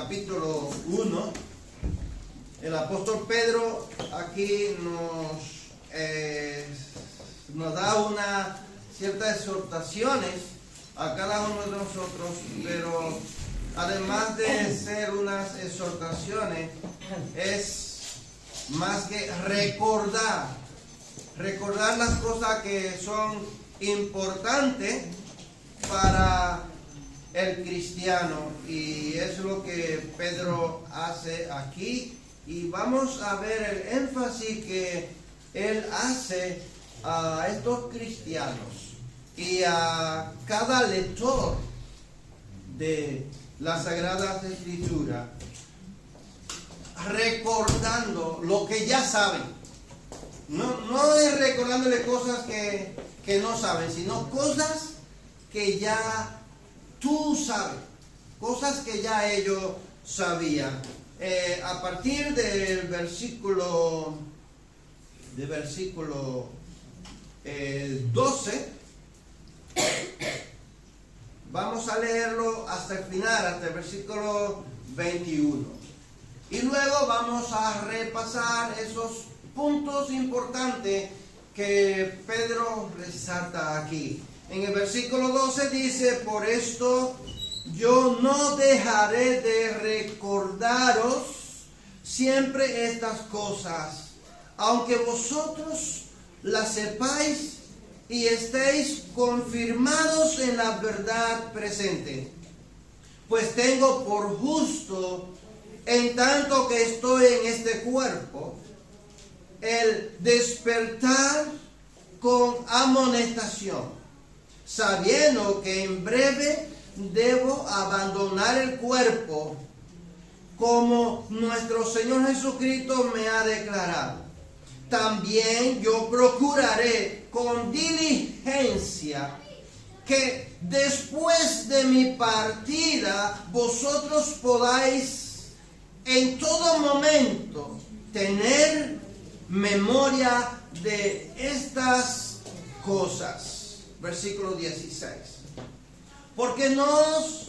capítulo 1, el apóstol Pedro aquí nos da una ciertas exhortaciones a cada uno de nosotros, pero además de ser unas exhortaciones, es más que recordar las cosas que son importantes para el cristiano, y es lo que Pedro hace aquí, y vamos a ver el énfasis que él hace a estos cristianos y a cada lector de las Sagradas Escrituras, recordando lo que ya saben. No es recordándole cosas que no saben, sino cosas que ya tú sabes, cosas que ya ellos sabían. A partir del versículo 12, vamos a leerlo hasta el final, hasta el versículo 21. Y luego vamos a repasar esos puntos importantes que Pedro resalta aquí. En el versículo 12 dice: por esto yo no dejaré de recordaros siempre estas cosas, aunque vosotros las sepáis y estéis confirmados en la verdad presente. Pues tengo por justo, en tanto que estoy en este cuerpo, el despertar con amonestación, sabiendo que en breve debo abandonar el cuerpo, como nuestro Señor Jesucristo me ha declarado. También yo procuraré con diligencia que después de mi partida vosotros podáis en todo momento tener memoria de estas cosas. Versículo 16. Porque nos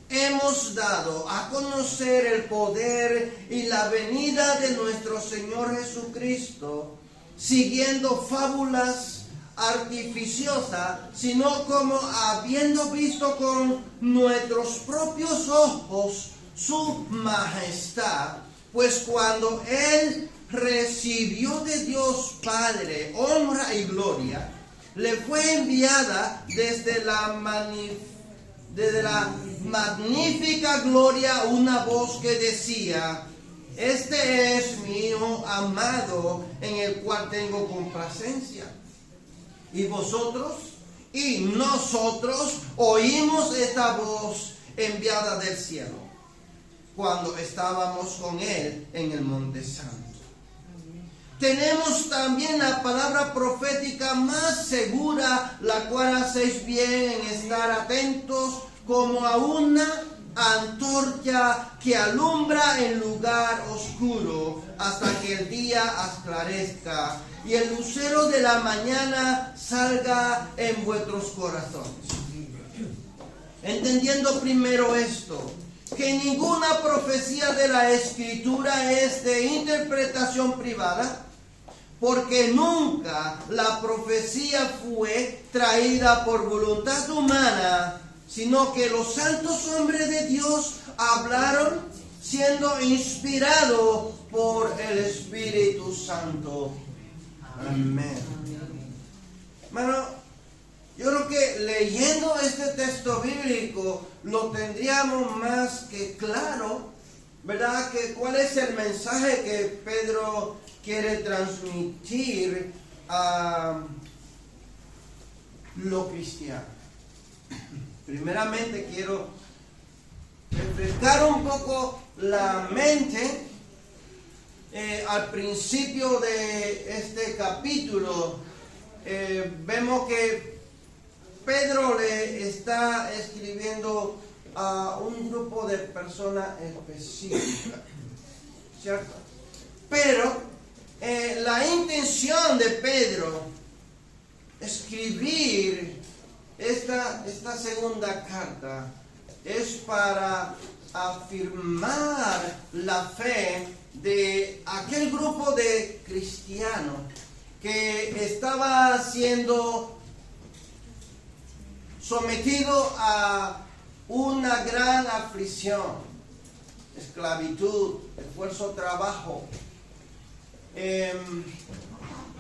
hemos dado a conocer el poder y la venida de nuestro Señor Jesucristo, siguiendo fábulas artificiosas, sino como habiendo visto con nuestros propios ojos su majestad. Pues cuando Él recibió de Dios Padre honra y gloria, le fue enviada desde la magnífica gloria una voz que decía: este es mi Hijo amado, en el cual tengo complacencia. Y vosotros y nosotros oímos esta voz enviada del cielo, cuando estábamos con Él en el Monte Santo. Tenemos también la palabra profética más segura, la cual hacéis bien en estar atentos como a una antorcha que alumbra en lugar oscuro hasta que el día esclarezca y el lucero de la mañana salga en vuestros corazones. Entendiendo primero esto, que ninguna profecía de la Escritura es de interpretación privada, porque nunca la profecía fue traída por voluntad humana, sino que los santos hombres de Dios hablaron siendo inspirados por el Espíritu Santo. Amén. Bueno, yo creo que leyendo este texto bíblico lo tendríamos más que claro, ¿verdad? Que cuál es el mensaje que Pedro quiere transmitir a lo cristiano. Primeramente quiero refrescar un poco la mente. Al principio de este capítulo vemos que Pedro le está escribiendo a un grupo de personas específicas, ¿cierto? Pero la intención de Pedro escribir esta segunda carta es para afirmar la fe de aquel grupo de cristianos que estaba siendo sometido a una gran aflicción, esclavitud, esfuerzo, trabajo,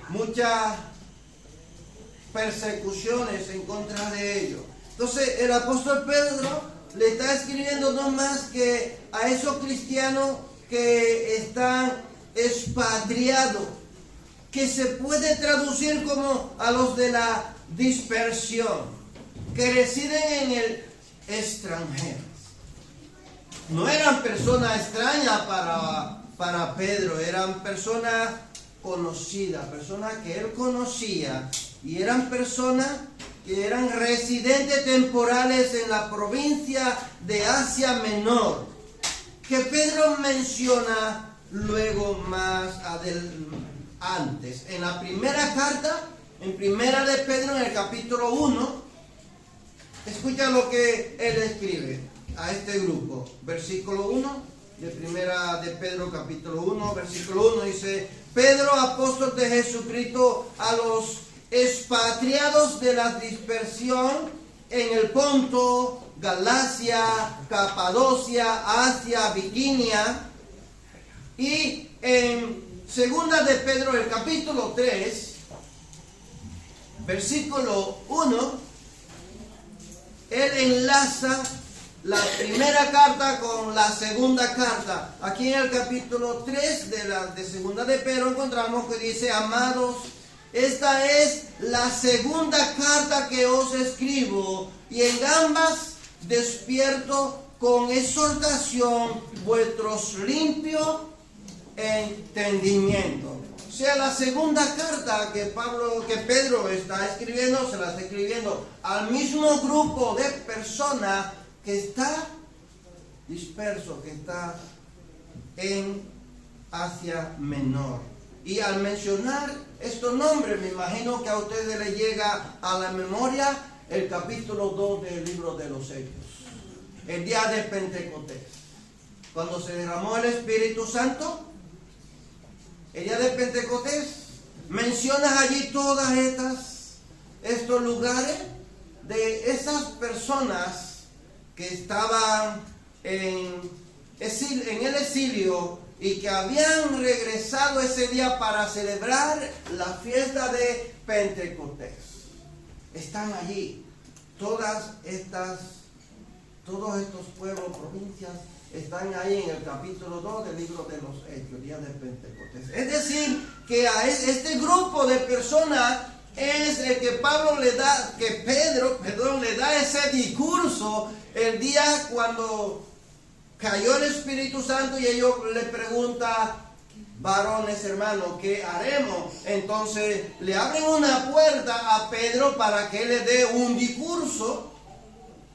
muchas persecuciones en contra de ellos. Entonces el apóstol Pedro le está escribiendo no más que a esos cristianos que están expatriados, que se puede traducir como a los de la dispersión, que residen en el extranjero. No eran personas extrañas para Pedro, eran personas conocidas, personas que él conocía, y eran personas que eran residentes temporales en la provincia de Asia Menor, que Pedro menciona luego más antes. En la primera carta, en primera de Pedro, en el capítulo 1, escucha lo que él escribe a este grupo. Versículo 1 de primera de Pedro, capítulo 1, versículo 1 dice: Pedro, apóstol de Jesucristo, a los expatriados de la dispersión en el Ponto, Galacia, Capadocia, Asia, Bitinia, y en segunda de Pedro, el capítulo 3, versículo 1, él enlaza la primera carta con la segunda carta. Aquí en el capítulo 3 de segunda de Pedro encontramos que dice: amados, esta es la segunda carta que os escribo, y en ambas despierto con exhortación vuestros limpios entendimiento. O sea, la segunda carta que Pedro está escribiendo, se la está escribiendo al mismo grupo de personas que está disperso, que está en Asia Menor. Y al mencionar estos nombres, me imagino que a ustedes les llega a la memoria el capítulo 2 del libro de los Hechos, el día de Pentecostés, cuando se derramó el Espíritu Santo. El día de Pentecostés, mencionas allí todas estos lugares de esas personas que estaban en el exilio y que habían regresado ese día para celebrar la fiesta de Pentecostés. Están allí todos estos pueblos, provincias, están ahí en el capítulo 2 del libro de los Hechos, día de Pentecostés. Es decir, que a este grupo de personas es el que Pedro le da ese discurso el día cuando cayó el Espíritu Santo, y ellos le preguntan: varones, hermanos, ¿qué haremos? Entonces le abren una puerta a Pedro para que le dé un discurso.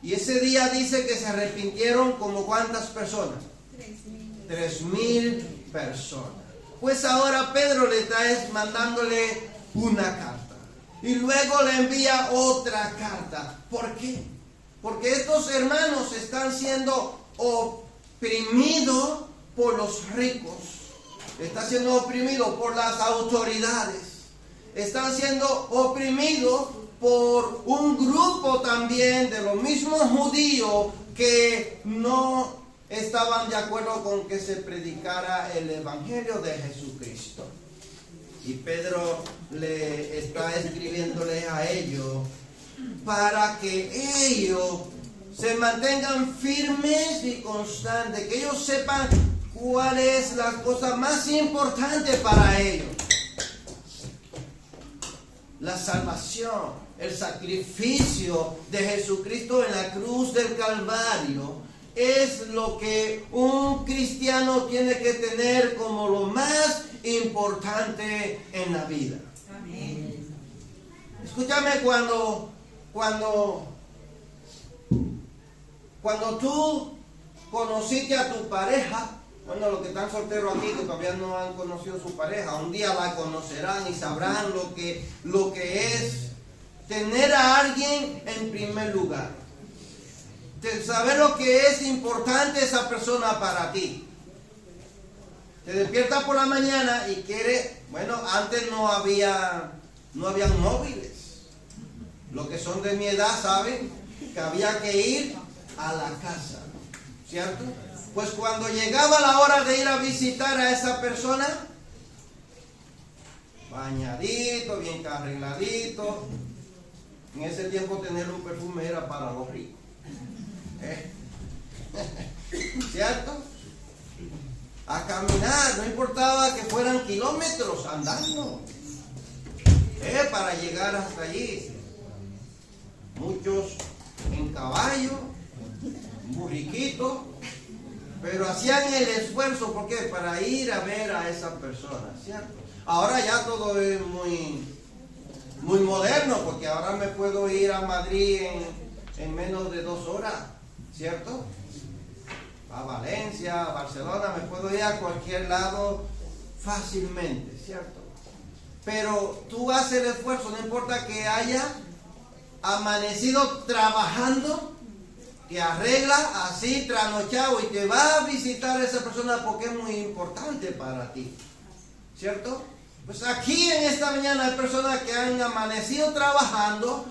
Y ese día dice que se arrepintieron como ¿cuántas personas? 3,000 personas. Pues ahora Pedro le está mandándole una carta. Y luego le envía otra carta. ¿Por qué? Porque estos hermanos están siendo oprimidos por los ricos. Están siendo oprimidos por las autoridades. Están siendo oprimidos por un grupo también de los mismos judíos que no estaban de acuerdo con que se predicara el Evangelio de Jesucristo. Y Pedro le está escribiéndole a ellos para que ellos se mantengan firmes y constantes, que ellos sepan cuál es la cosa más importante para ellos: la salvación, el sacrificio de Jesucristo en la cruz del Calvario. Es lo que un cristiano tiene que tener como lo más importante en la vida. Amén. Escúchame, cuando tú conociste a tu pareja, bueno, los que están solteros aquí que todavía no han conocido a su pareja, un día la conocerán y sabrán lo que es tener a alguien en primer lugar. saber lo que es importante esa persona para ti. Te despierta por la mañana y quiere, bueno, antes no habían móviles. Los que son de mi edad saben que había que ir a la casa, ¿cierto? Pues cuando llegaba la hora de ir a visitar a esa persona, bañadito, bien arregladito. En ese tiempo tener un perfume era para los ricos. ¿Cierto? A caminar, no importaba que fueran kilómetros andando, para llegar hasta allí. Muchos en caballo, burriquito, pero hacían el esfuerzo, ¿por qué? Para ir a ver a esa persona, ¿cierto? Ahora ya todo es muy moderno, porque ahora me puedo ir a Madrid en menos de 2 horas, ¿cierto? A Valencia, a Barcelona, me puedo ir a cualquier lado fácilmente, ¿cierto? Pero tú haces el esfuerzo, no importa que haya amanecido trabajando, te arregla así, trasnochado, y te va a visitar a esa persona porque es muy importante para ti, ¿cierto? Pues aquí en esta mañana hay personas que han amanecido trabajando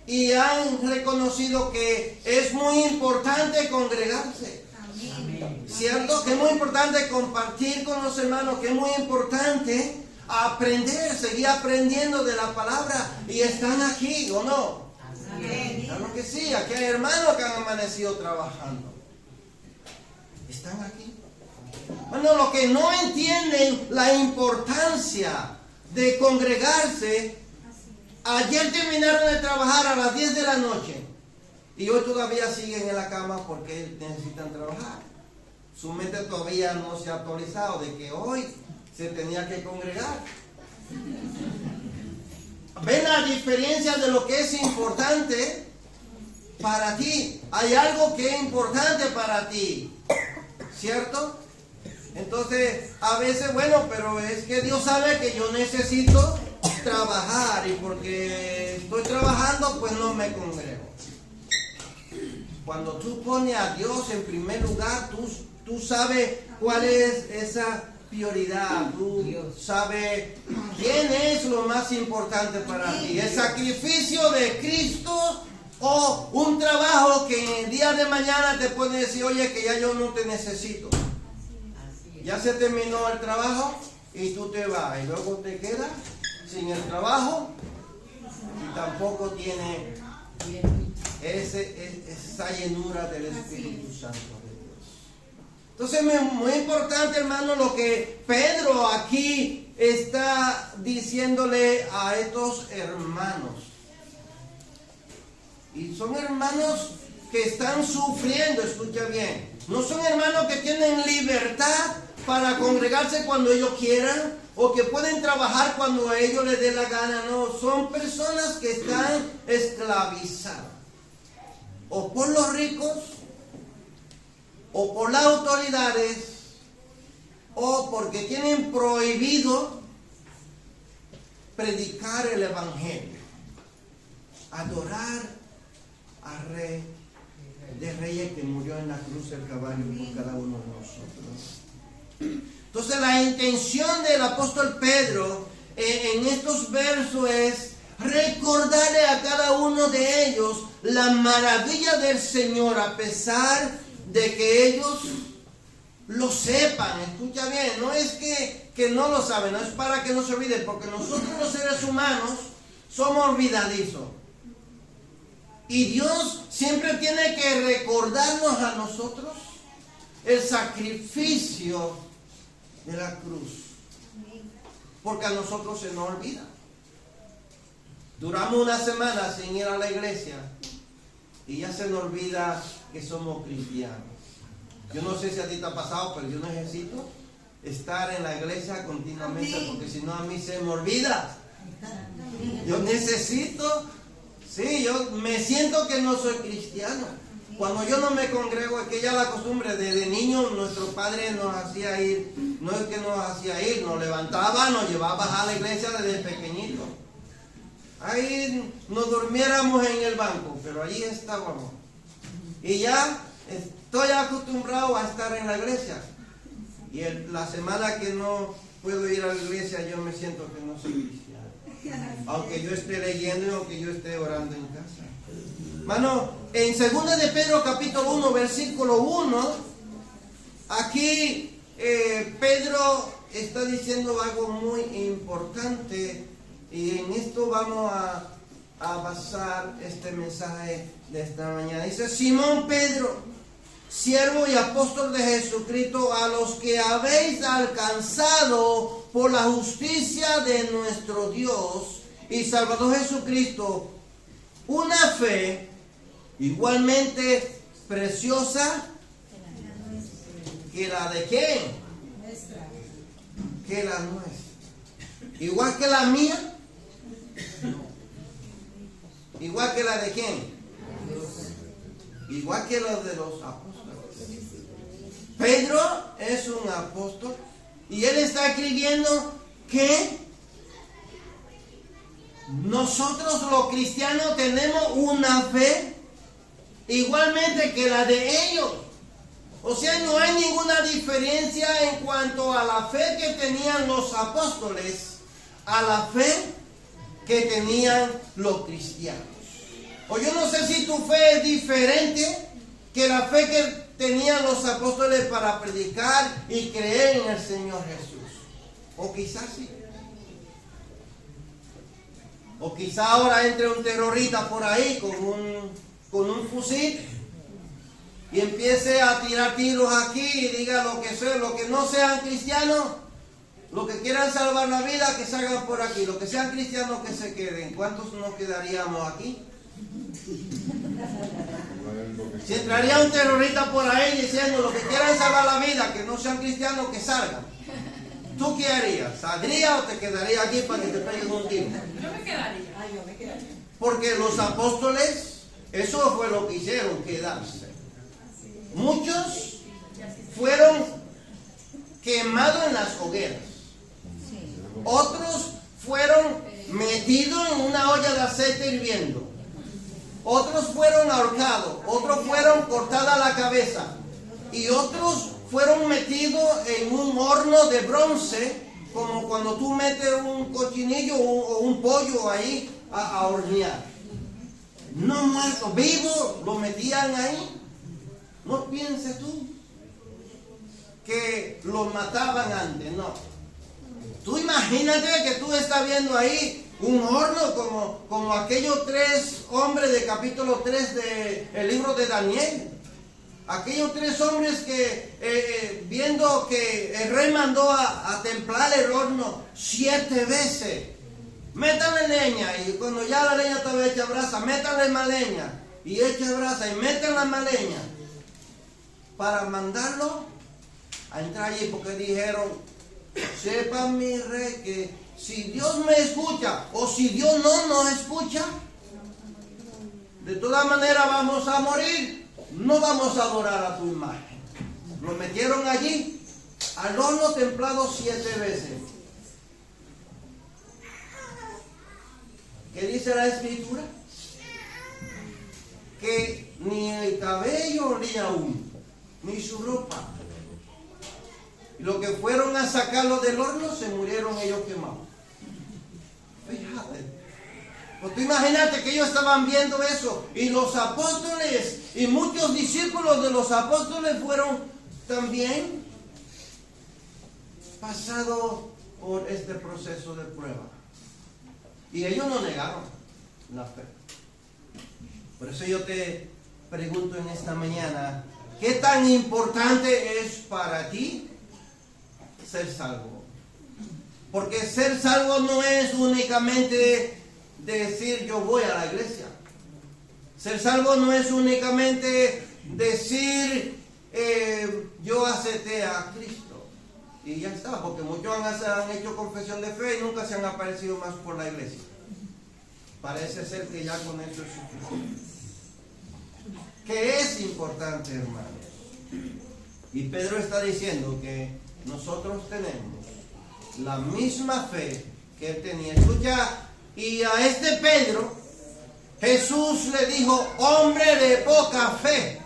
y han reconocido que es muy importante congregarse. ¿Cierto? Que es muy importante compartir con los hermanos, que es muy importante aprender, seguir aprendiendo de la palabra. Y están aquí, ¿o no? Claro que sí, aquí hay hermanos que han amanecido trabajando. Están aquí. Bueno, los que no entienden la importancia de congregarse, ayer terminaron de trabajar a las 10 de la noche y hoy todavía siguen en la cama porque necesitan trabajar. Su mente todavía no se ha actualizado de que hoy se tenía que congregar. ¿Ven la diferencia de lo que es importante para ti? Hay algo que es importante para ti, ¿cierto? Entonces, a veces, bueno, pero es que Dios sabe que yo necesito trabajar y porque estoy trabajando, pues no me congrego. Cuando tú pones a Dios en primer lugar, tú sabes cuál es esa prioridad, tú sabes quién es lo más importante para ti, el sacrificio de Cristo o un trabajo que en el día de mañana te puede decir, oye, que ya yo no te necesito. Ya se terminó el trabajo y tú te vas y luego te quedas sin el trabajo y tampoco tiene esa llenura del Espíritu Santo de Dios. Entonces es muy importante, hermano, lo que Pedro aquí está diciéndole a estos hermanos. Y son hermanos que están sufriendo, escucha bien. No son hermanos que tienen libertad para congregarse cuando ellos quieran o que pueden trabajar cuando a ellos les dé la gana. No, son personas que están esclavizadas o por los ricos o por las autoridades o porque tienen prohibido predicar el evangelio, adorar al Rey de Reyes que murió en la cruz del Calvario por cada uno de nosotros. Entonces la intención del apóstol Pedro en estos versos es recordarle a cada uno de ellos la maravilla del Señor, a pesar de que ellos lo sepan. Escucha bien, no es que no lo saben, no es para que no se olviden, porque nosotros los seres humanos somos olvidadizos. Y Dios siempre tiene que recordarnos a nosotros el sacrificio de la cruz, porque a nosotros se nos olvida. Duramos una semana sin ir a la iglesia y ya se nos olvida que somos cristianos. Yo no sé si a ti te ha pasado, pero yo necesito estar en la iglesia continuamente, porque si no a mí se me olvida. Yo necesito, sí, yo me siento que no soy cristiano. Cuando yo no me congrego, es que ya la costumbre, desde niño nuestro padre nos hacía ir, no es que nos hacía ir, nos levantaba, nos llevaba a la iglesia desde pequeñito. Ahí nos durmiéramos en el banco, pero ahí estábamos. Y ya estoy acostumbrado a estar en la iglesia. Y la semana que no puedo ir a la iglesia, yo me siento que no soy cristiano. Aunque yo esté leyendo y aunque yo esté orando en casa. Hermano, en 2 de Pedro capítulo 1, versículo 1, aquí Pedro está diciendo algo muy importante. Y en esto vamos a basar este mensaje de esta mañana. Dice: Simón Pedro, siervo y apóstol de Jesucristo, a los que habéis alcanzado por la justicia de nuestro Dios y Salvador Jesucristo, una fe igualmente preciosa que la de ¿quién? Que la nuestra. Igual que la mía. Igual que la de quién. Igual que la de los apóstoles. Pedro es un apóstol y él está escribiendo que nosotros los cristianos tenemos una fe igualmente que la de ellos. O sea, no hay ninguna diferencia en cuanto a la fe que tenían los apóstoles a la fe que tenían los cristianos. O yo no sé si tu fe es diferente que la fe que tenían los apóstoles para predicar y creer en el Señor Jesús. O quizás sí. O quizás ahora entre un terrorista por ahí con un fusil y empiece a tirar tiros aquí y diga lo que sea, lo que no sean cristianos, los que quieran salvar la vida, que salgan por aquí. Los que sean cristianos, que se queden. ¿Cuántos nos quedaríamos aquí? Si entraría un terrorista por ahí diciendo los que quieran salvar la vida, que no sean cristianos, que salgan. ¿Tú qué harías? ¿Saldrías o te quedarías aquí para que te peguen un tiro? Yo me quedaría. Porque los apóstoles, eso fue lo que hicieron, quedarse. Muchos fueron quemados en las hogueras. Otros fueron metidos en una olla de aceite hirviendo. Otros fueron ahorcados. Otros fueron cortadas la cabeza. Y otros fueron metidos en un horno de bronce, como cuando tú metes un cochinillo o un pollo ahí a hornear. No muertos, vivos, lo metían ahí. No pienses tú que los mataban antes, no. Tú imagínate que tú estás viendo ahí un horno como aquellos 3 hombres de capítulo 3 del libro de Daniel. Aquellos 3 hombres que viendo que el rey mandó a templar el horno 7 veces. Métanle leña, y cuando ya la leña estaba hecha brasa, métanle más leña y echa brasa y métanle más leña para mandarlo a entrar allí, porque dijeron: sepa mi rey que si Dios me escucha o si Dios no nos escucha, de todas maneras vamos a morir, no vamos a adorar a tu imagen. Lo metieron allí al horno templado 7 veces. ¿Qué dice la Escritura? Que ni el cabello olía aún, ni su ropa. Y los que fueron a sacarlo del horno se murieron ellos quemados. Fíjate. Pues tú imagínate que ellos estaban viendo eso. Y los apóstoles y muchos discípulos de los apóstoles fueron también pasados por este proceso de prueba. Y ellos no negaron la fe. Por eso yo te pregunto en esta mañana: ¿qué tan importante es para ti ser salvo? Porque ser salvo no es únicamente decir yo voy a la iglesia. Ser salvo no es únicamente decir yo acepté a Cristo y ya está, porque muchos han hecho confesión de fe y nunca se han aparecido más por la iglesia. Parece ser que ya con eso es suficiente. ¿Qué es importante, hermanos? Y Pedro está diciendo que nosotros tenemos la misma fe que él tenía. Escucha, y a este Pedro Jesús le dijo: hombre de poca fe.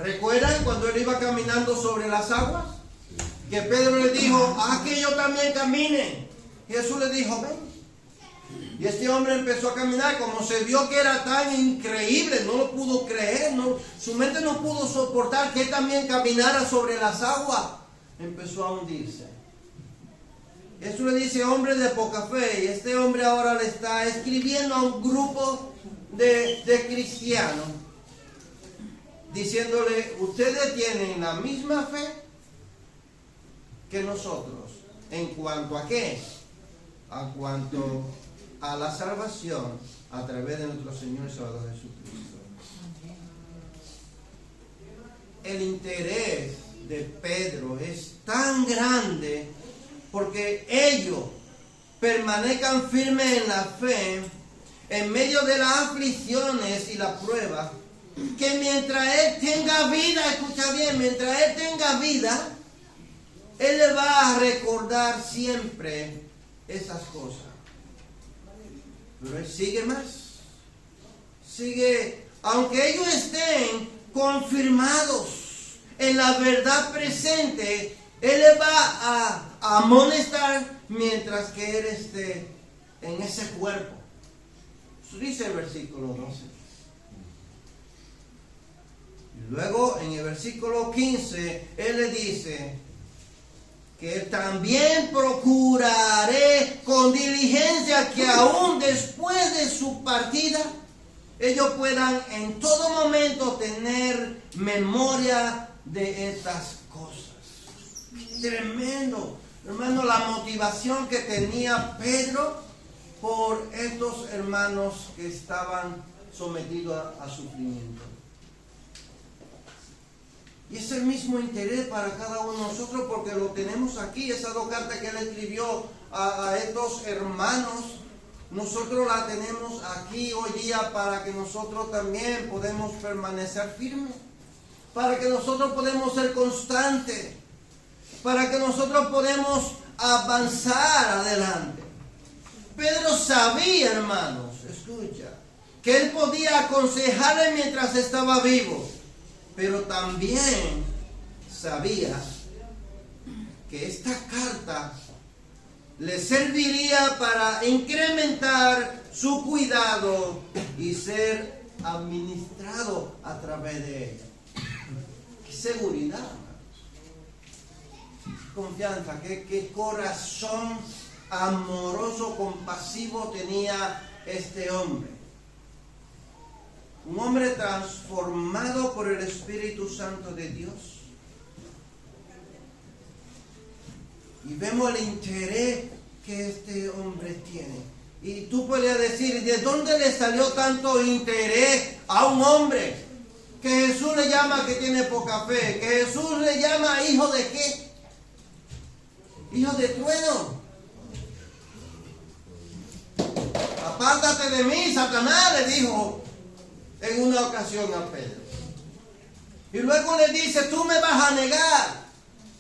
¿Recuerdan cuando él iba caminando sobre las aguas? Que Pedro le dijo, haz que yo también camine. Y Jesús le dijo, ven. Y este hombre empezó a caminar, como se vio que era tan increíble, no lo pudo creer, su mente no pudo soportar que él también caminara sobre las aguas. Empezó a hundirse. Jesús le dice, hombre de poca fe, y este hombre ahora le está escribiendo a un grupo de cristianos, diciéndole, ustedes tienen la misma fe que nosotros. ¿En cuanto a qué? En cuanto a la salvación a través de nuestro Señor y Salvador Jesucristo. El interés de Pedro es tan grande porque ellos permanezcan firmes en la fe en medio de las aflicciones y las pruebas, que mientras él tenga vida, escucha bien, mientras él tenga vida, él le va a recordar siempre esas cosas. Pero él sigue más. Sigue, aunque ellos estén confirmados en la verdad presente, él le va a amonestar mientras que él esté en ese cuerpo. Eso dice el versículo 12. Y luego en el versículo 15, él le dice que también procuraré con diligencia que aún después de su partida, ellos puedan en todo momento tener memoria de estas cosas. Tremendo, hermano, la motivación que tenía Pedro por estos hermanos que estaban sometidos a sufrimiento. Y es el mismo interés para cada uno de nosotros, porque lo tenemos aquí, esas dos cartas que él escribió a estos hermanos, nosotros la tenemos aquí hoy día para que nosotros también podamos permanecer firmes, para que nosotros podamos ser constantes, para que nosotros podamos avanzar adelante. Pedro sabía, hermanos, escucha, que él podía aconsejarle mientras estaba vivo, pero también sabía que esta carta le serviría para incrementar su cuidado y ser administrado a través de ella. ¡Qué seguridad! ¡Qué confianza! ¡Qué corazón amoroso, compasivo tenía este hombre! Un hombre transformado por el Espíritu Santo de Dios. Y vemos el interés que este hombre tiene. Y tú podrías decir, ¿de dónde le salió tanto interés a un hombre que Jesús le llama que tiene poca fe? Que Jesús le llama hijo de qué? Hijo de trueno. Apártate de mí, Satanás, le dijo en una ocasión a Pedro. Y luego le dice, tú me vas a negar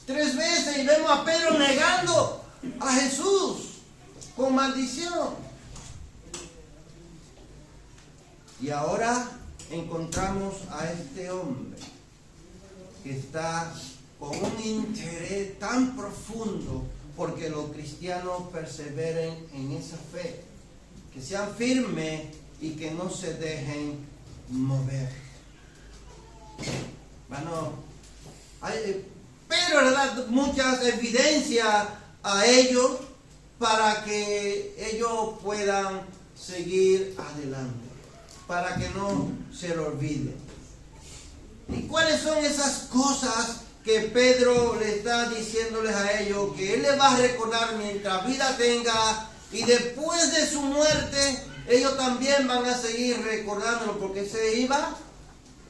3 veces. Y vemos a Pedro negando a Jesús con maldición. Y ahora encontramos a este hombre que está con un interés tan profundo porque los cristianos perseveren en esa fe, que sean firmes y que no se dejen mover. Bueno, Pedro le da muchas evidencias a ellos para que ellos puedan seguir adelante, para que no se lo olviden. ¿Y cuáles son esas cosas que Pedro le está diciéndoles a ellos que él les va a recordar mientras vida tenga, y después de su muerte ellos también van a seguir recordándolo, porque se iba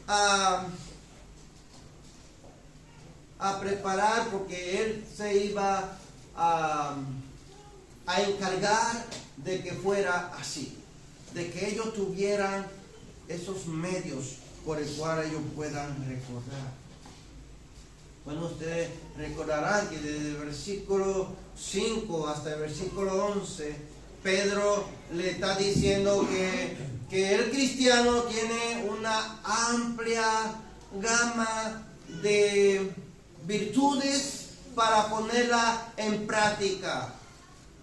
a preparar, porque él se iba a encargar de que fuera así, de que ellos tuvieran esos medios por el cual ellos puedan recordar. Bueno, ustedes recordarán que desde el versículo 5 hasta el versículo 11, Pedro le está diciendo que el cristiano tiene una amplia gama de virtudes para ponerla en práctica.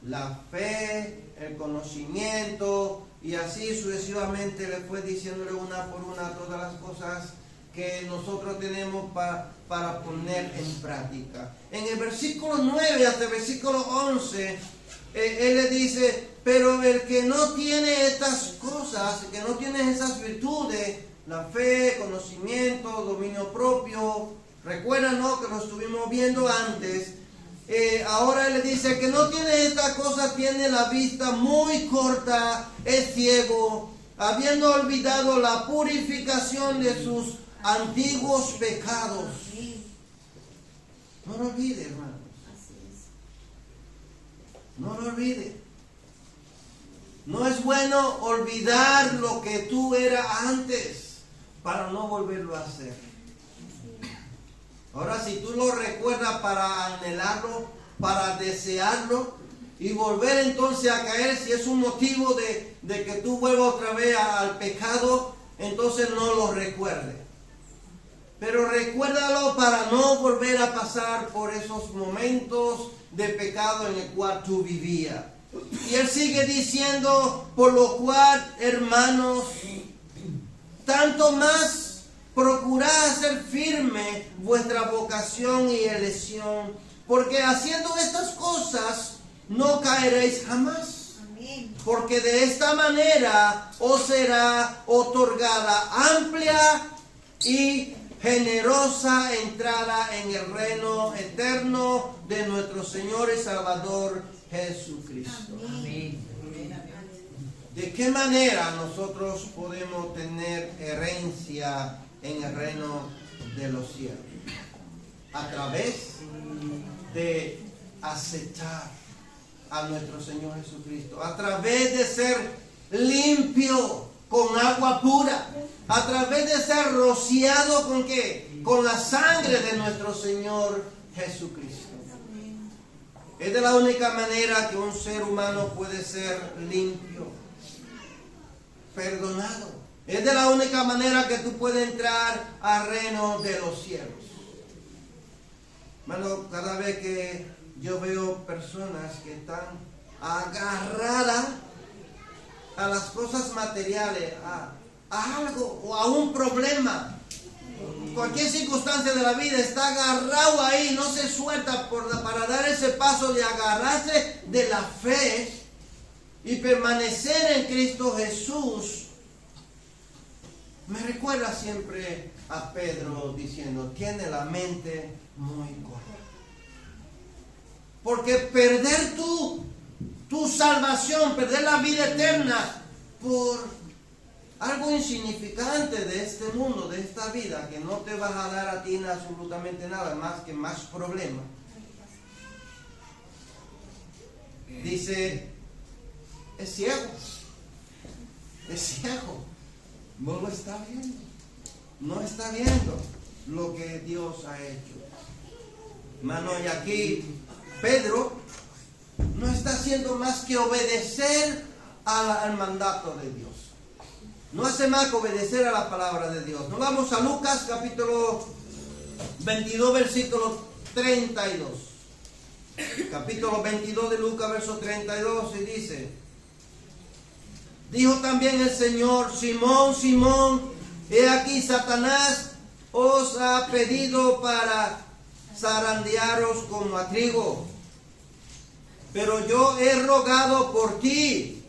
La fe, el conocimiento, y así sucesivamente le fue diciéndole una por una todas las cosas que nosotros tenemos para poner en práctica. En el versículo 9 hasta el versículo 11, él le dice, pero el que no tiene estas cosas, el que no tiene esas virtudes, la fe, conocimiento, dominio propio, recuerdan, ¿no?, que lo estuvimos viendo antes. Ahora él le dice, el que no tiene estas cosas tiene la vista muy corta, es ciego, habiendo olvidado la purificación de sus antiguos pecados. No lo olvide, hermanos. No lo olvide. No es bueno olvidar lo que tú eras antes para no volverlo a hacer. Ahora, si tú lo recuerdas para anhelarlo, para desearlo y volver entonces a caer, si es un motivo de que tú vuelvas otra vez al pecado, entonces no lo recuerde. Pero recuérdalo para no volver a pasar por esos momentos de pecado en el cual tú vivías. Y él sigue diciendo, por lo cual, hermanos, tanto más procurad hacer firme vuestra vocación y elección, porque haciendo estas cosas no caeréis jamás. Amén. Porque de esta manera os será otorgada amplia y generosa entrada en el reino eterno de nuestro Señor y Salvador Jesucristo. Amén. ¿De qué manera nosotros podemos tener herencia en el reino de los cielos? A través de aceptar a nuestro Señor Jesucristo, a través de ser limpio con agua pura, a través de ser rociado ¿con qué? Con la sangre de nuestro Señor Jesucristo. Es de la única manera que un ser humano puede ser limpio, perdonado. Es de la única manera que tú puedes entrar al reino de los cielos. Hermano, cada vez que yo veo personas que están agarradas a las cosas materiales, a algo o a un problema, cualquier circunstancia de la vida, está agarrado ahí, no se suelta para dar ese paso de agarrarse de la fe y permanecer en Cristo Jesús. Me recuerda siempre a Pedro diciendo, tiene la mente muy corta. Porque perder tu salvación, perder la vida eterna por algo insignificante de este mundo, de esta vida, que no te vas a dar a ti absolutamente nada más que más problemas. Dice, es ciego. Es ciego. No lo está viendo. No está viendo lo que Dios ha hecho. Hermano, y aquí Pedro no está haciendo más que obedecer al mandato de Dios. No hace más que obedecer a la palabra de Dios. Nos vamos a Lucas capítulo 22, versículo 32. Capítulo 22 de Lucas, verso 32, y dice, dijo también el Señor, Simón, Simón, he aquí Satanás os ha pedido para zarandearos como a trigo, pero yo he rogado por ti,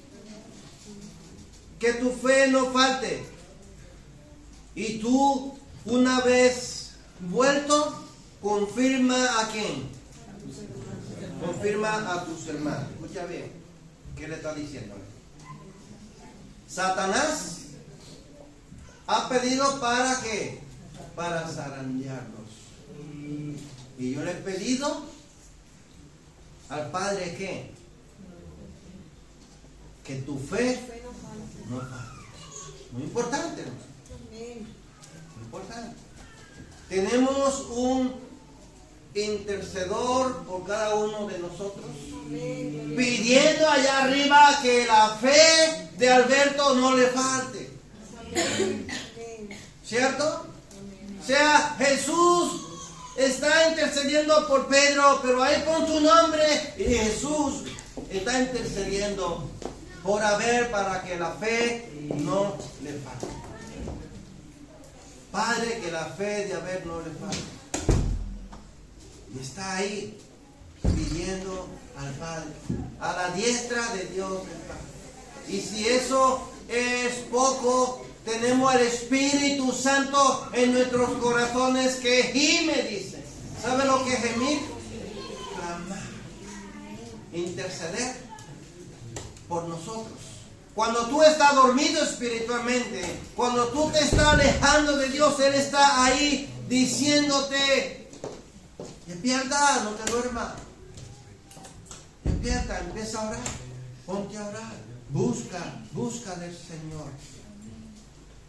que tu fe no falte, y tú, una vez vuelto, confirma a quién, confirma a tus hermanos. Escucha bien, ¿qué le está diciendo? Satanás ha pedido para qué, para zarandearlos, y yo le he pedido al Padre que tu fe no falte. Muy importante, hermano. Muy importante. Tenemos un intercedor por cada uno de nosotros, pidiendo allá arriba que la fe de Alberto no le falte. ¿Cierto? sea, Jesús está intercediendo por Pedro, pero ahí pon tu nombre y Jesús está intercediendo por Abel para que la fe no le falte. Padre, que la fe de Abel no le falte. Y está ahí pidiendo al Padre, a la diestra de Dios el Padre. Y si eso es poco, tenemos el Espíritu Santo en nuestros corazones que gime, dice. ¿Sabe lo que es gemir? Clamar. Interceder por nosotros. Cuando tú estás dormido espiritualmente, cuando tú te estás alejando de Dios, Él está ahí diciéndote: despierta, no te duermas. Despierta, empieza a orar. Ponte a orar. Busca del Señor.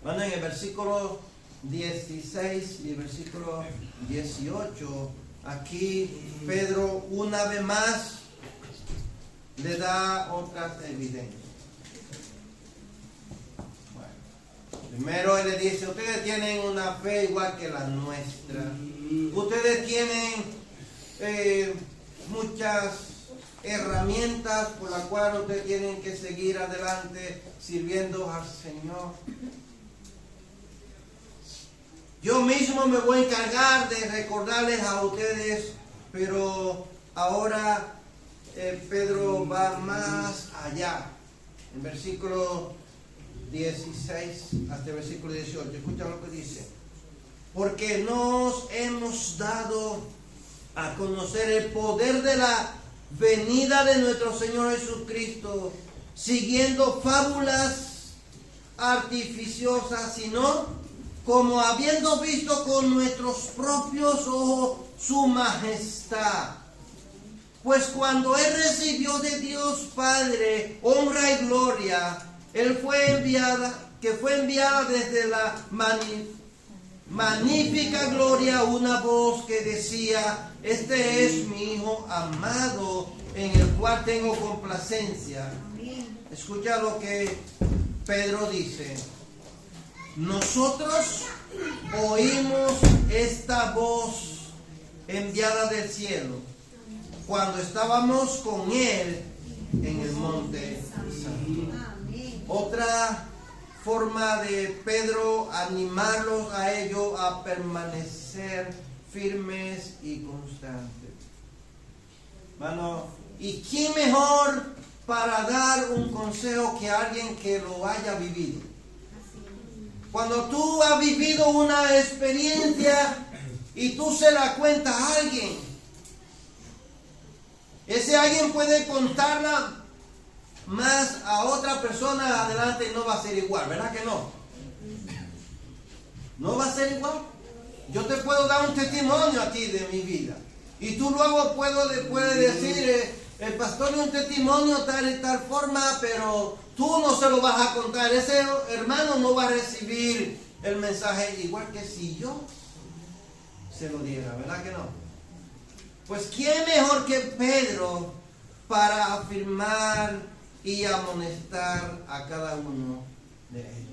Bueno, en el versículo 16 y el versículo 18, aquí Pedro una vez más le da otras evidencias. Bueno, primero él le dice: ustedes tienen una fe igual que la nuestra. Ustedes tienen muchas herramientas por las cuales ustedes tienen que seguir adelante sirviendo al Señor. Yo mismo me voy a encargar de recordarles a ustedes, pero ahora Pedro va más allá. En versículo 16 hasta el versículo 18, escucha lo que dice: porque nos hemos dado a conocer el poder de la venida de nuestro Señor Jesucristo, siguiendo fábulas artificiosas, sino como habiendo visto con nuestros propios ojos su majestad. Pues cuando Él recibió de Dios Padre honra y gloria, Él fue enviada desde la magnífica gloria una voz que decía: este es mi Hijo amado, en el cual tengo complacencia. Escucha lo que Pedro dice: nosotros oímos esta voz enviada del cielo cuando estábamos con Él en el monte Santo. Otra forma de Pedro animarlos a ellos a permanecer firmes y constantes. Bueno, ¿y quién mejor para dar un consejo que alguien que lo haya vivido? Cuando tú has vivido una experiencia y tú se la cuentas a alguien, ese alguien puede contarla más a otra persona adelante y no va a ser igual, ¿verdad que no? No va a ser igual. Yo te puedo dar un testimonio a ti de mi vida y tú luego puedes decir: el pastor dio un testimonio tal y tal forma, pero tú no se lo vas a contar. Ese hermano no va a recibir el mensaje igual que si yo se lo diera, ¿verdad que no? Pues ¿quién mejor que Pedro para afirmar y amonestar a cada uno de ellos?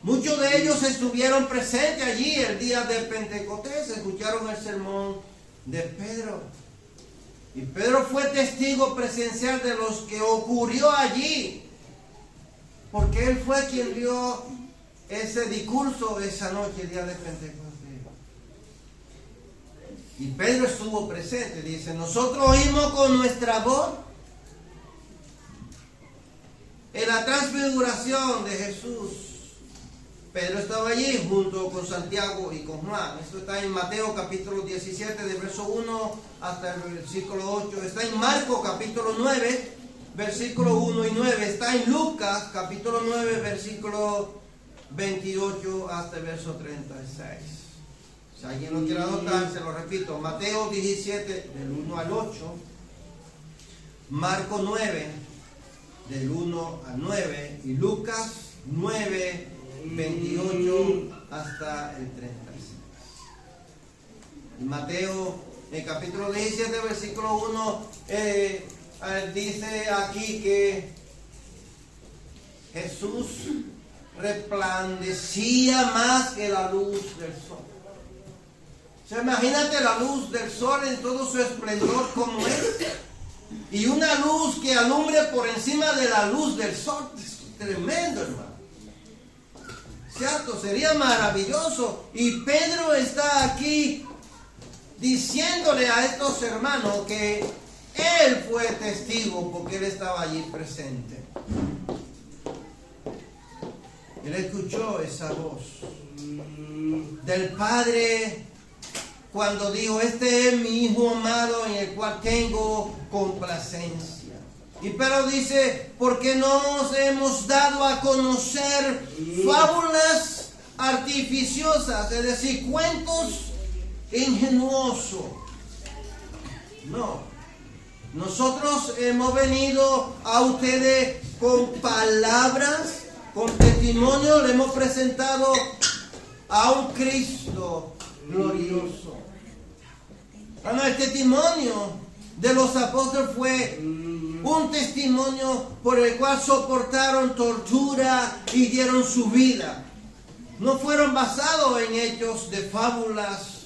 Muchos de ellos estuvieron presentes allí el día del Pentecostés, escucharon el sermón de Pedro. Y Pedro fue testigo presencial de los que ocurrió allí, porque él fue quien dio ese discurso esa noche, el día de Pentecostés. Y Pedro estuvo presente, dice: nosotros oímos con nuestra voz en la transfiguración de Jesús. Pedro estaba allí junto con Santiago y con Juan. Esto está en Mateo capítulo 17, de verso 1 hasta el versículo 8. Está en Marcos capítulo 9, versículo 1 y 9. Está en Lucas capítulo 9, versículo 28 hasta el verso 36. Si alguien lo quiere anotar, se lo repito: Mateo 17, del 1 al 8. Marcos 9, del 1 al 9. Y Lucas 9, 28 hasta el 36. Mateo, en el capítulo 17, versículo 1, dice aquí que Jesús resplandecía más que la luz del sol. O sea, imagínate la luz del sol en todo su esplendor como es. Y una luz que alumbre por encima de la luz del sol. Es tremendo, hermano. ¿Cierto? Sería maravilloso. Y Pedro está aquí diciéndole a estos hermanos que él fue testigo porque él estaba allí presente. Él escuchó esa voz del Padre cuando dijo: este es mi Hijo amado en el cual tengo complacencia. Y Pedro dice: porque no nos hemos dado a conocer fábulas artificiosas, es decir, cuentos ingenuosos. No. Nosotros hemos venido a ustedes con palabras, con testimonio, le hemos presentado a un Cristo glorioso. Bueno, el testimonio de los apóstoles fue un testimonio por el cual soportaron tortura y dieron su vida. No fueron basados en hechos de fábulas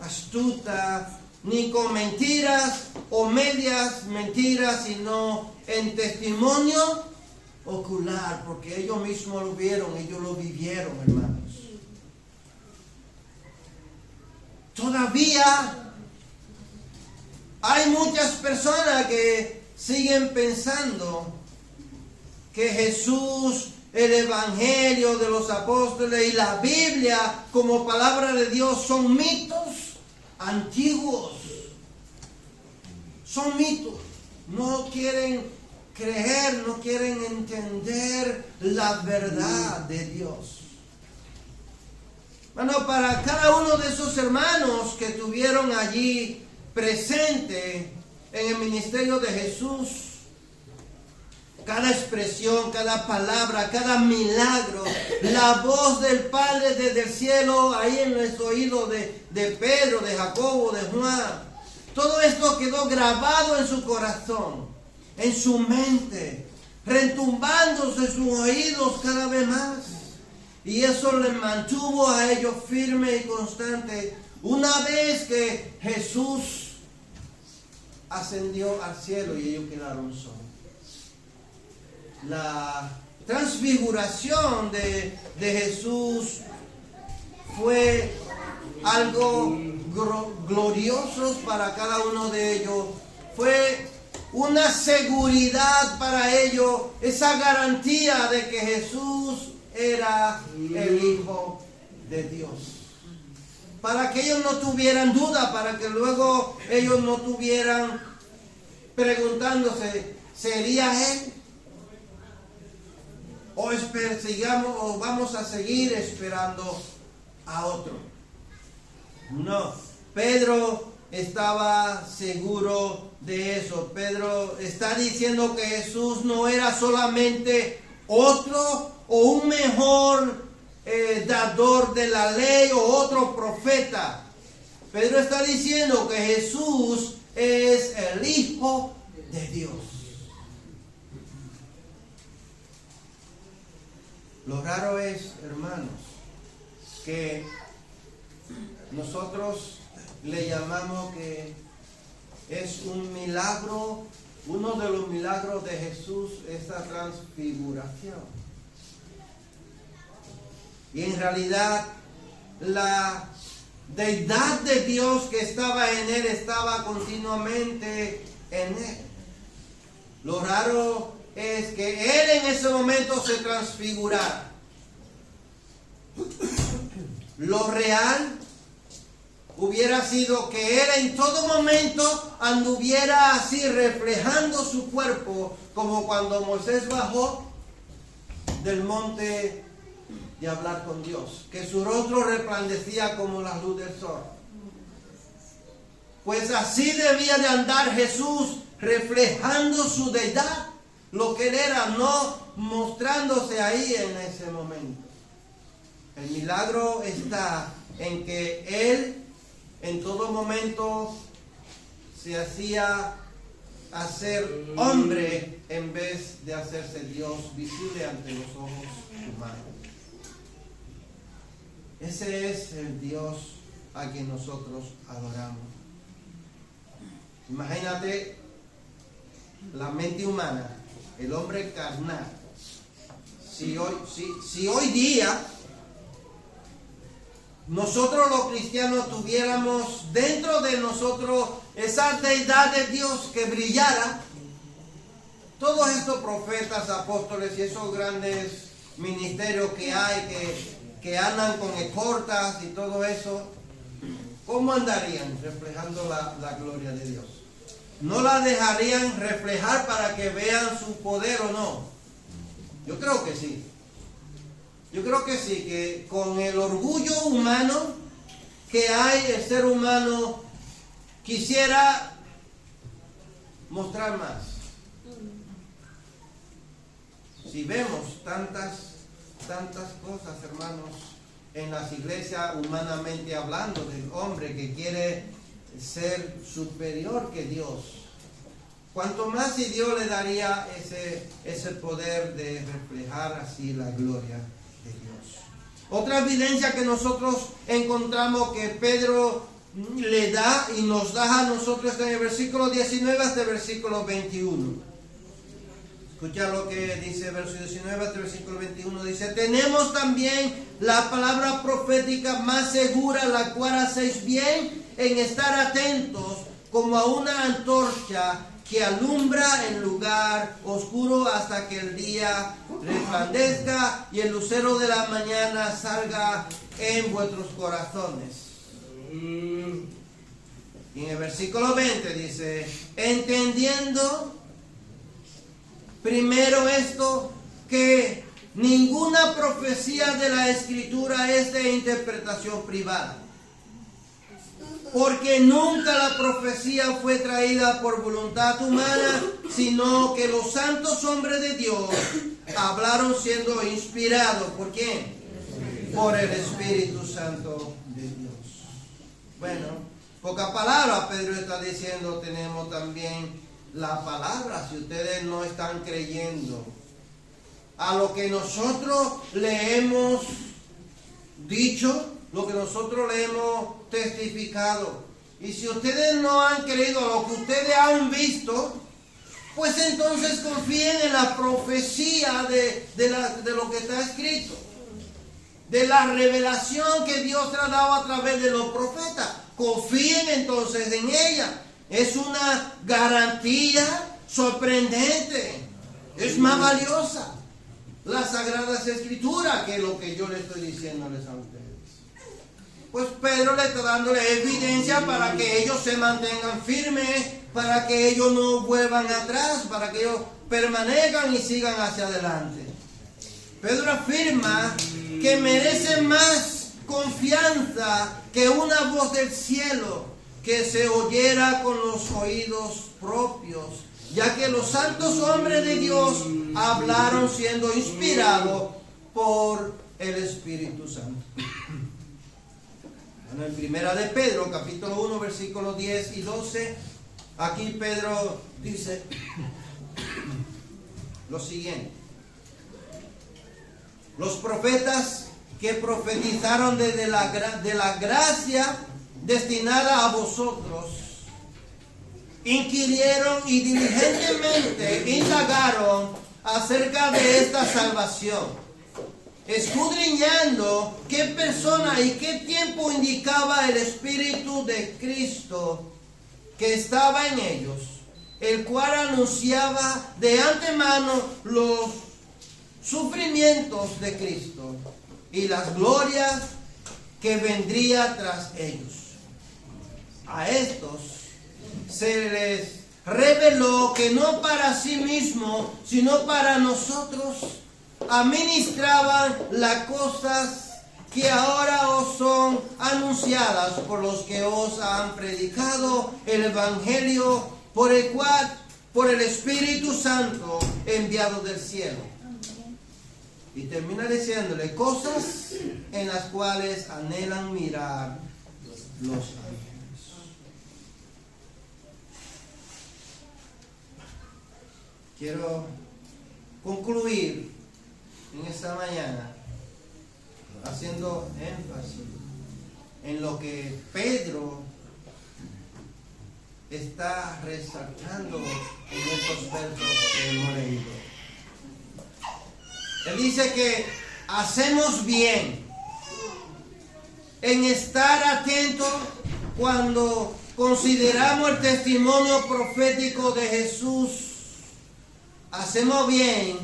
astutas, ni con mentiras o medias mentiras, sino en testimonio ocular, porque ellos mismos lo vieron, ellos lo vivieron, hermanos. Todavía hay muchas personas que siguen pensando que Jesús, el Evangelio de los apóstoles y la Biblia como palabra de Dios son mitos antiguos. Son mitos. No quieren creer, no quieren entender la verdad de Dios. Bueno, para cada uno de esos hermanos que estuvieron allí presente en el ministerio de Jesús, cada expresión, cada palabra, cada milagro, la voz del Padre desde el cielo, ahí en los oídos de Pedro, de Jacobo, de Juan, todo esto quedó grabado en su corazón, en su mente, retumbándose en sus oídos cada vez más. Y eso les mantuvo a ellos firmes y constantes. Una vez que Jesús ascendió al cielo y ellos quedaron solos. La transfiguración de Jesús fue algo glorioso para cada uno de ellos. Fue una seguridad para ellos, esa garantía de que Jesús era el Hijo de Dios. Para que ellos no tuvieran duda, para que luego ellos no tuvieran preguntándose, ¿sería Él? O vamos a seguir esperando a otro. No, Pedro estaba seguro de eso. Pedro está diciendo que Jesús no era solamente otro o un mejor dador de la ley o otro profeta. Pedro está diciendo que Jesús es el Hijo de Dios. Lo raro es, hermanos, que nosotros le llamamos que es un milagro, uno de los milagros de Jesús, esta transfiguración. Y en realidad la deidad de Dios que estaba en Él estaba continuamente en Él. Lo raro es que Él en ese momento se transfigurara. Lo real hubiera sido que Él en todo momento anduviera así reflejando su cuerpo, como cuando Moisés bajó del monte de hablar con Dios, que su rostro resplandecía como la luz del sol. Pues así debía de andar Jesús, reflejando su deidad, lo que Él era, no mostrándose ahí en ese momento. El milagro está en que Él en todo momento se hacía a ser hombre en vez de hacerse Dios visible ante los ojos humanos. Ese es el Dios a quien nosotros adoramos. Imagínate la mente humana, el hombre carnal. Si hoy día nosotros los cristianos tuviéramos dentro de nosotros esa deidad de Dios que brillara, todos estos profetas, apóstoles y esos grandes ministerios que hay, que andan con escortas y todo eso, ¿cómo andarían reflejando la gloria de Dios? ¿No la dejarían reflejar para que vean su poder o no? Yo creo que sí. Yo creo que sí, que con el orgullo humano que hay, el ser humano quisiera mostrar más. Si vemos tantas cosas, hermanos, en las iglesias, humanamente hablando, del hombre que quiere ser superior que Dios, cuanto más si Dios le daría ese poder de reflejar así la gloria de Dios. Otra evidencia que nosotros encontramos que Pedro le da y nos da a nosotros en el versículo 19 hasta el versículo 21. Escucha lo que dice el versículo 19 hasta el versículo 21. Dice: tenemos también la palabra profética más segura, la cual hacéis bien en estar atentos como a una antorcha que alumbra en lugar oscuro hasta que el día resplandezca y el lucero de la mañana salga en vuestros corazones. Y en el versículo 20 dice: entendiendo primero esto, que ninguna profecía de la Escritura es de interpretación privada, porque nunca la profecía fue traída por voluntad humana, sino que los santos hombres de Dios hablaron siendo inspirados. ¿Por quién? Por el Espíritu Santo de Dios. Bueno, poca palabra, Pedro está diciendo, tenemos también la palabra. Si ustedes no están creyendo a lo que nosotros le hemos dicho, lo que nosotros le hemos testificado, y si ustedes no han creído a lo que ustedes han visto, pues entonces confíen en la profecía de lo que está escrito, de la revelación que Dios ha dado a través de los profetas. Confíen entonces en ella. Es una garantía sorprendente. Es más valiosa las Sagradas Escrituras que lo que yo le estoy diciéndoles a ustedes. Pues Pedro le está dándole evidencia para que ellos se mantengan firmes, para que ellos no vuelvan atrás, para que ellos permanezcan y sigan hacia adelante. Pedro afirma que merece más confianza que una voz del cielo que se oyera con los oídos propios, ya que los santos hombres de Dios hablaron siendo inspirados por el Espíritu Santo. Bueno, en primera de Pedro, capítulo 1, versículos 10 y 12, aquí Pedro dice lo siguiente: los profetas que profetizaron de la gracia destinada a vosotros, inquirieron y diligentemente indagaron acerca de esta salvación, escudriñando qué persona y qué tiempo indicaba el Espíritu de Cristo que estaba en ellos, el cual anunciaba de antemano los sufrimientos de Cristo y las glorias que vendría tras ellos. A estos se les reveló que no para sí mismo, sino para nosotros, administraban las cosas que ahora os son anunciadas por los que os han predicado el Evangelio, por el Espíritu Santo enviado del cielo. Y termina diciéndole cosas en las cuales anhelan mirar los ángeles. quiero concluir en esta mañana haciendo énfasis en lo que Pedro está resaltando en estos versos que hemos leído. Él dice que hacemos bien en estar atentos cuando consideramos el testimonio profético de Jesús. Hacemos bien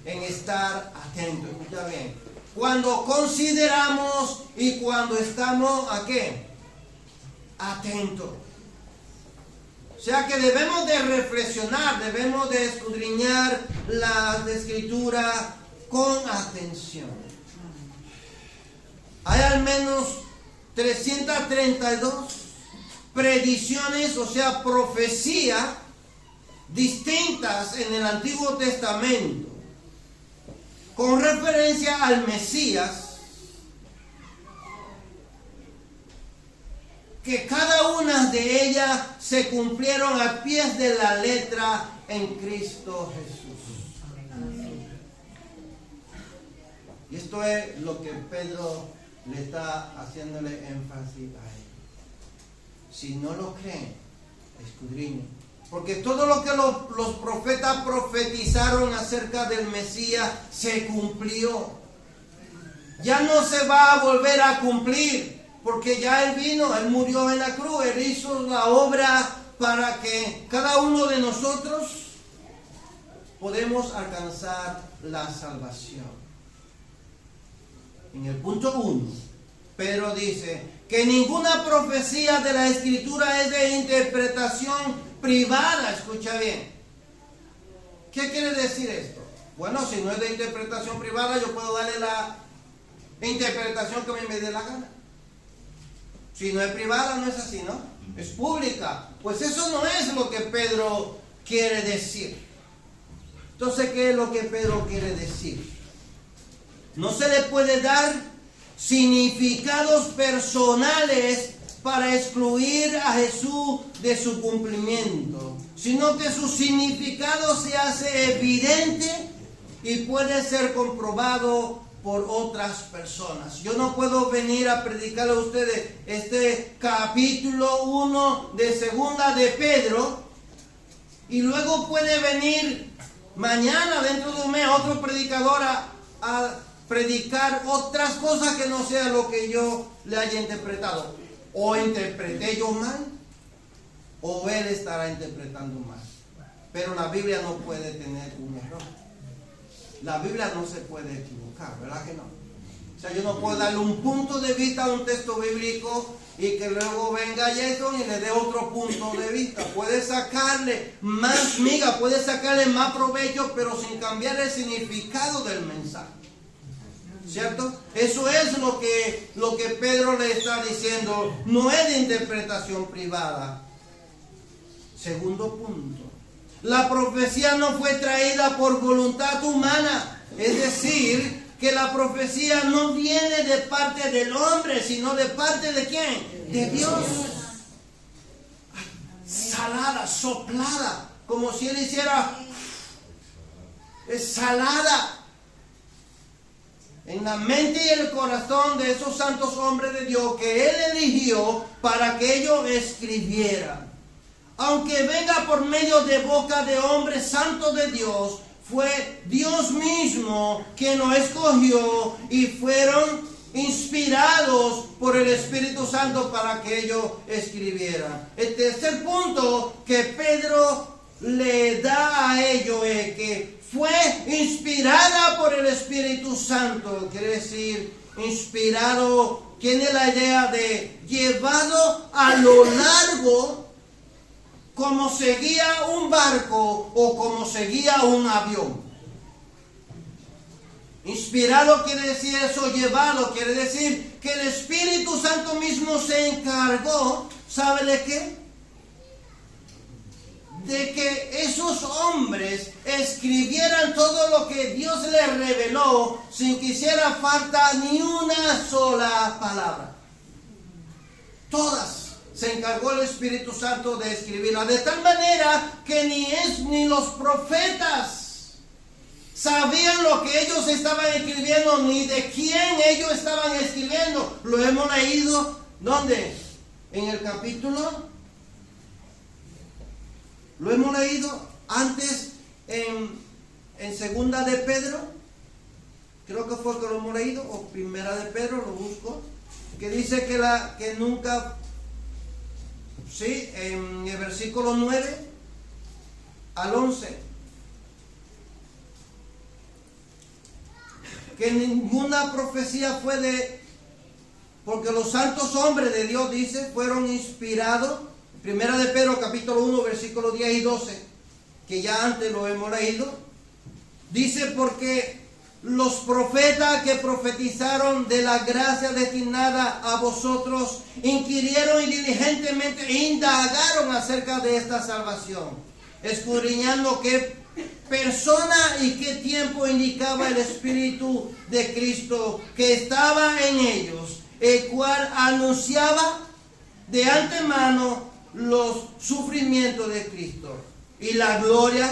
en estar atentos. Escucha bien. Cuando consideramos y cuando estamos, ¿a qué? Atentos. O sea que debemos de reflexionar, debemos de escudriñar la Escritura con atención. Hay al menos 332 predicciones, o sea, profecías distintas en el Antiguo Testamento con referencia al Mesías, que cada una de ellas se cumplieron a pies de la letra en Cristo Jesús. Y esto es lo que Pedro le está haciéndole énfasis a él. Si no lo creen, escudriñen. Porque todo lo que los profetas profetizaron acerca del Mesías se cumplió. Ya no se va a volver a cumplir, porque ya Él vino, Él murió en la cruz, Él hizo la obra para que cada uno de nosotros podemos alcanzar la salvación. En el punto 1, Pedro dice que ninguna profecía de la Escritura es de interpretación privada. Escucha bien. ¿Qué quiere decir esto? Bueno, si no es de interpretación privada, yo puedo darle la interpretación que a mí me dé la gana. Si no es privada, no es así, ¿no? Es pública. Pues eso no es lo que Pedro quiere decir. Entonces, ¿qué es lo que Pedro quiere decir? No se le puede dar significados personales para excluir a Jesús de su cumplimiento, sino que su significado se hace evidente y puede ser comprobado por otras personas. Yo no puedo venir a predicarle a ustedes este capítulo 1 de segunda de Pedro y luego puede venir mañana, dentro de un mes, otro predicador a predicar otras cosas que no sea lo que yo le haya interpretado. O interpreté yo mal, o él estará interpretando mal. Pero la Biblia no puede tener un error. La Biblia no se puede equivocar, ¿verdad que no? O sea, yo no puedo darle un punto de vista a un texto bíblico y que luego venga Jason y le dé otro punto de vista. Puede sacarle más miga, puede sacarle más provecho, pero sin cambiar el significado del mensaje. ¿Cierto? Eso es lo que Pedro le está diciendo. No es de interpretación privada. Segundo punto. La profecía no fue traída por voluntad humana. Es decir, que la profecía no viene de parte del hombre, sino de parte de ¿quién? De Dios. Salada, soplada, como si él hiciera salada en la mente y el corazón de esos santos hombres de Dios que Él eligió para que ellos escribieran. Aunque venga por medio de boca de hombres santos de Dios, fue Dios mismo quien nos escogió y fueron inspirados por el Espíritu Santo para que ellos escribieran. El tercer punto que Pedro le da a ellos es que fue inspirada por el Espíritu Santo. Quiere decir, inspirado, tiene la idea de llevado a lo largo como seguía un barco o como seguía un avión. Inspirado quiere decir eso, llevado quiere decir que el Espíritu Santo mismo se encargó, ¿sabe de qué? De que esos hombres escribieran todo lo que Dios les reveló sin que hiciera falta ni una sola palabra. Todas se encargó el Espíritu Santo de escribirla, de tal manera que ni los profetas sabían lo que ellos estaban escribiendo, ni de quién ellos estaban escribiendo. Lo hemos leído, ¿dónde? En el capítulo. Lo hemos leído antes en Segunda de Pedro. Creo que fue que lo hemos leído, o Primera de Pedro, lo busco. Que dice que nunca, sí, en el versículo 9 al 11. Que ninguna profecía fue porque los santos hombres de Dios, dice, fueron inspirados. Primera de Pedro, capítulo 1, versículos 10 y 12, que ya antes lo hemos leído. Dice, porque los profetas que profetizaron de la gracia destinada a vosotros, inquirieron y diligentemente indagaron acerca de esta salvación, escudriñando qué persona y qué tiempo indicaba el Espíritu de Cristo que estaba en ellos, el cual anunciaba de antemano los sufrimientos de Cristo y la gloria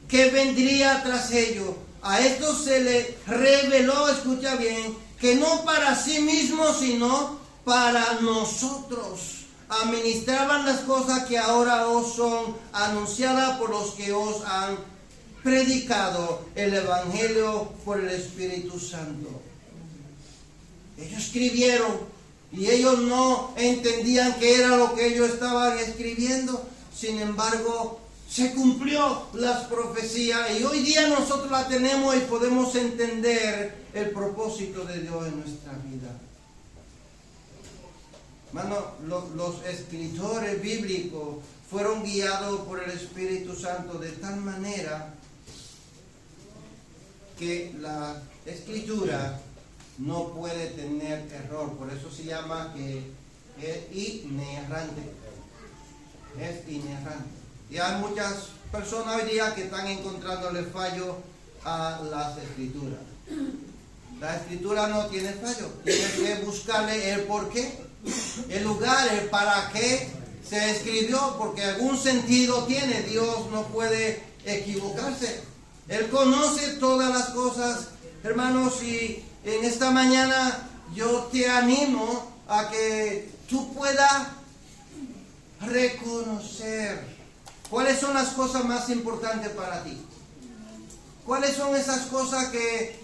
que vendría tras ello. A esto se le reveló, escucha bien, que no para sí mismos, sino para nosotros administraban las cosas que ahora os son anunciadas por los que os han predicado el Evangelio por el Espíritu Santo. Ellos escribieron y ellos no entendían qué era lo que ellos estaban escribiendo. Sin embargo, se cumplió las profecías y hoy día nosotros la tenemos y podemos entender el propósito de Dios en nuestra vida. Hermano, los escritores bíblicos fueron guiados por el Espíritu Santo de tal manera que la escritura no puede tener error. Por eso se llama que es inerrante. Es inerrante. Y hay muchas personas hoy día que están encontrándole fallo a las escrituras. La escritura no tiene fallo. Tienes que buscarle el por qué, el lugar, el para qué se escribió, porque algún sentido tiene. Dios no puede equivocarse. Él conoce todas las cosas. Hermanos, y en esta mañana yo te animo a que tú puedas reconocer cuáles son las cosas más importantes para ti. ¿Cuáles son esas cosas que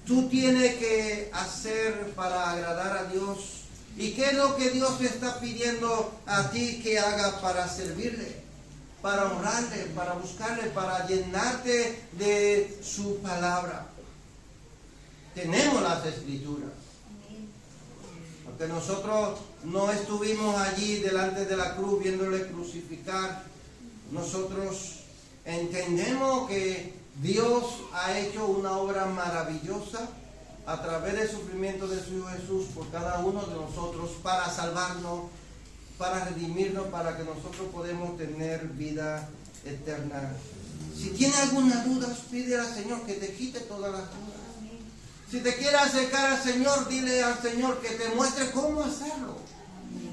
tú tienes que hacer para agradar a Dios? ¿Y qué es lo que Dios te está pidiendo a ti que haga para servirle, para honrarle, para buscarle, para llenarte de su palabra? Tenemos las escrituras. Porque nosotros no estuvimos allí delante de la cruz viéndole crucificar. Nosotros entendemos que Dios ha hecho una obra maravillosa a través del sufrimiento de su Hijo Jesús por cada uno de nosotros para salvarnos, para redimirnos, para que nosotros podamos tener vida eterna. Si tiene alguna duda, pídele al Señor que te quite todas las dudas. Si te quieres acercar al Señor, dile al Señor que te muestre cómo hacerlo.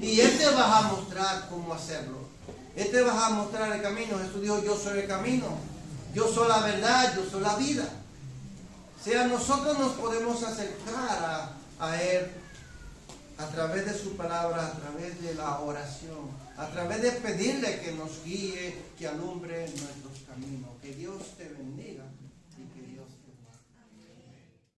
Y Él te va a mostrar cómo hacerlo. Él te va a mostrar el camino. Jesús dijo, yo soy el camino, yo soy la verdad, yo soy la vida. O sea, nosotros nos podemos acercar a Él a través de su palabra, a través de la oración, a través de pedirle que nos guíe, que alumbre nuestros caminos. Que Dios te